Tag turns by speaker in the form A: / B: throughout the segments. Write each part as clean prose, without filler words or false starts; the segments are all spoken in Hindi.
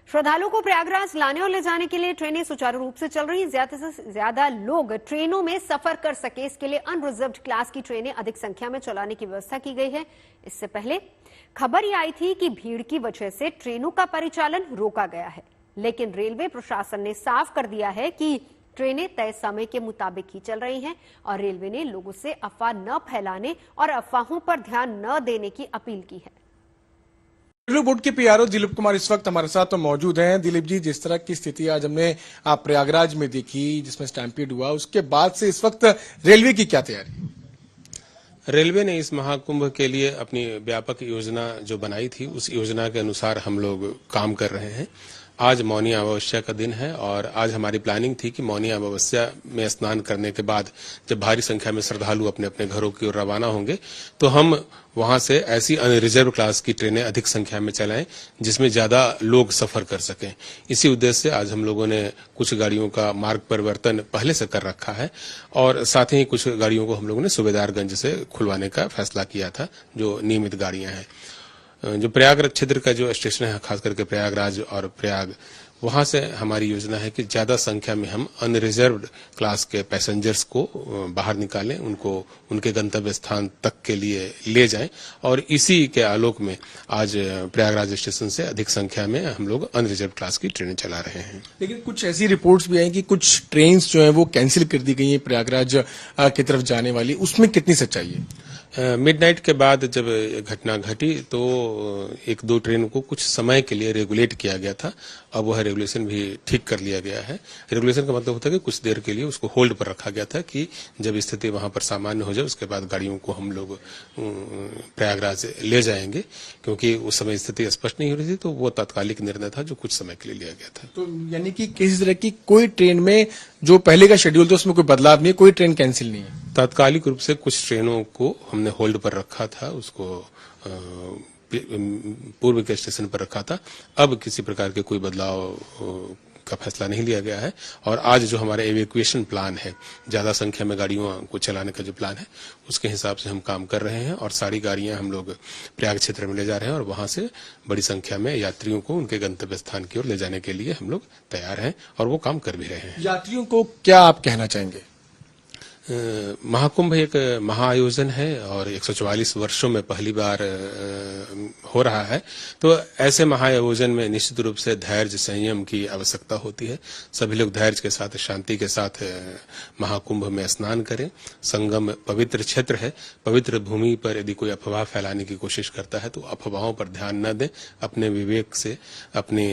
A: श्रद्धालुओं को प्रयागराज लाने और ले जाने के लिए ट्रेनें सुचारू रूप से चल रही हैं। ज्यादा से ज्यादा लोग ट्रेनों में सफर कर सके, इसके लिए अनरिजर्व्ड क्लास की ट्रेनें अधिक संख्या में चलाने की व्यवस्था की गई है। इससे पहले खबर ये आई थी कि भीड़ की वजह से ट्रेनों का परिचालन रोका गया है, लेकिन रेलवे प्रशासन ने साफ कर दिया है कि ट्रेनें तय समय के मुताबिक ही चल रही हैं और रेलवे ने लोगों से अफवाह न फैलाने और अफवाहों पर ध्यान न देने की अपील की है।
B: रेलवे बोर्ड के पीआरओ दिलीप कुमार इस वक्त हमारे साथ तो मौजूद हैं। दिलीप जी, जिस तरह की स्थिति आज हमने प्रयागराज में देखी, जिसमें स्टैम्पीड हुआ, उसके बाद से इस वक्त रेलवे की क्या तैयारी?
C: रेलवे ने इस महाकुंभ के लिए अपनी व्यापक योजना जो बनाई थी, उस योजना के अनुसार हम लोग काम कर रहे हैं। आज मौनी अमावस्या का दिन है और आज हमारी प्लानिंग थी कि मौनी अमावस्या में स्नान करने के बाद जब भारी संख्या में श्रद्धालु अपने अपने घरों की ओर रवाना होंगे तो हम वहां से ऐसी अनरिजर्व क्लास की ट्रेनें अधिक संख्या में चलाएं जिसमें ज्यादा लोग सफर कर सकें। इसी उद्देश्य से आज हम लोगों ने कुछ गाड़ियों का मार्ग परिवर्तन पहले से कर रखा है और साथ ही कुछ गाड़ियों को हम लोगों ने सूबेदारगंज से खुलवाने का फैसला किया था, जो नियमित गाड़ियां हैं। जो प्रयागराज क्षेत्र का जो स्टेशन है, खास करके प्रयागराज और प्रयाग, वहां से हमारी योजना है कि ज्यादा संख्या में हम अनरिजर्व्ड क्लास के पैसेंजर्स को बाहर निकालें, उनको उनके गंतव्य स्थान तक के लिए ले जाएं और इसी के आलोक में आज प्रयागराज स्टेशन से अधिक संख्या में हम लोग अनरिजर्व क्लास की ट्रेनें चला रहे हैं।
B: लेकिन कुछ ऐसी रिपोर्ट्स भी आई कि कुछ ट्रेन जो है वो कैंसिल कर दी गई है प्रयागराज की तरफ जाने वाली, उसमें कितनी सच्चाई है?
C: मिडनाइट के बाद जब घटना घटी तो एक दो ट्रेन को कुछ समय के लिए रेगुलेट किया गया था। अब वह रेगुलेशन भी ठीक कर लिया गया है। रेगुलेशन का मतलब होता है कि कुछ देर के लिए उसको होल्ड पर रखा गया था कि जब स्थिति वहां पर सामान्य हो जाए उसके बाद गाड़ियों को हम लोग प्रयागराज ले जाएंगे, क्योंकि उस समय स्थिति स्पष्ट नहीं हो रही थी। तो वो तात्कालिक निर्णय था जो कुछ समय के लिए लिया गया था।
B: तो यानी कि किसी तरह की कोई ट्रेन में जो पहले का शेड्यूल था उसमें कोई बदलाव नहीं है, कोई ट्रेन कैंसिल नहीं है?
C: तात्कालिक रूप से कुछ ट्रेनों को हमने होल्ड पर रखा था, उसको पूर्व के स्टेशन पर रखा था। अब किसी प्रकार के कोई बदलाव का फैसला नहीं लिया गया है और आज जो हमारा एवेक्यूएशन प्लान है, ज्यादा संख्या में गाड़ियों को चलाने का जो प्लान है, उसके हिसाब से हम काम कर रहे हैं और सारी गाड़ियां हम लोग प्रयाग क्षेत्र में ले जा रहे हैं और वहां से बड़ी संख्या में यात्रियों को उनके गंतव्य स्थान की ओर ले जाने के लिए हम लोग तैयार हैं और वो काम कर भी रहे हैं।
B: यात्रियों को क्या आप कहना चाहेंगे?
C: महाकुंभ एक महाआयोजन है और 144 वर्षों में पहली बार हो रहा है। तो ऐसे महाआयोजन में निश्चित रूप से धैर्य संयम की आवश्यकता होती है। सभी लोग धैर्य के साथ, शांति के साथ महाकुंभ में स्नान करें। संगम पवित्र क्षेत्र है, पवित्र भूमि पर यदि कोई अफवाह फैलाने की कोशिश करता है तो अफवाहों पर ध्यान न दें, अपने विवेक से, अपनी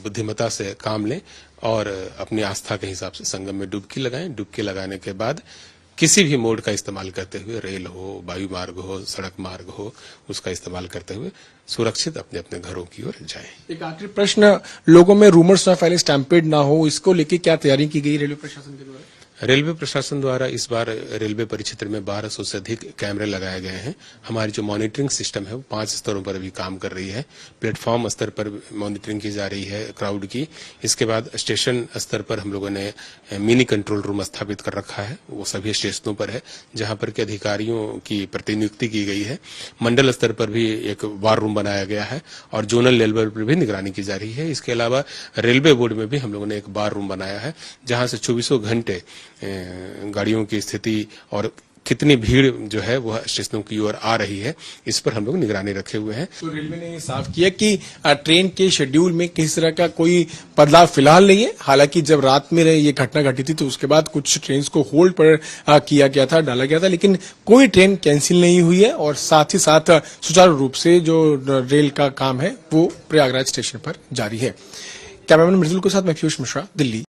C: बुद्धिमत्ता से काम लें और अपनी आस्था के हिसाब से संगम में डुबकी लगाएं। डुबकी लगाने के बाद किसी भी मोड का इस्तेमाल करते हुए, रेल हो, वायु मार्ग हो, सड़क मार्ग हो, उसका इस्तेमाल करते हुए सुरक्षित अपने अपने घरों की ओर जाएं।
B: एक आखिरी प्रश्न, लोगों में रूमर्स ना फैले, स्टैम्पेड ना हो, इसको लेके क्या तैयारी की गई रेलवे प्रशासन के द्वारा?
C: रेलवे प्रशासन द्वारा इस बार रेलवे परिक्षेत्र में 1200 से अधिक कैमरे लगाए गए हैं। हमारी जो मॉनिटरिंग सिस्टम है वो 5 स्तरों पर भी काम कर रही है। प्लेटफॉर्म स्तर पर मॉनिटरिंग की जा रही है क्राउड की। इसके बाद स्टेशन स्तर पर हम लोगों ने मिनी कंट्रोल रूम स्थापित कर रखा है, वो सभी स्टेशनों पर है जहां पर के अधिकारियों की प्रतिनियुक्ति की गई है। मंडल स्तर पर भी एक वार रूम बनाया गया है और जोनल लेवल पर भी निगरानी की जा रही है। इसके अलावा रेलवे बोर्ड में भी हम लोगों ने एक वार रूम बनाया है जहां से 24 घंटे गाड़ियों की स्थिति और कितनी भीड़ जो है वह स्टेशनों की ओर आ रही है, इस पर हम लोग निगरानी रखे हुए हैं।
B: तो रेलवे ने साफ किया कि ट्रेन के शेड्यूल में किसी तरह का कोई बदलाव फिलहाल नहीं है। हालांकि जब रात में ये घटना घटी थी तो उसके बाद कुछ ट्रेन को होल्ड पर किया गया था, डाला गया था, लेकिन कोई ट्रेन कैंसिल नहीं हुई है और साथ ही साथ सुचारू रूप से जो रेल का काम है वो प्रयागराज स्टेशन पर जारी है। कैमरामैन मृदुल के साथ मैं पीयूष मिश्रा, दिल्ली।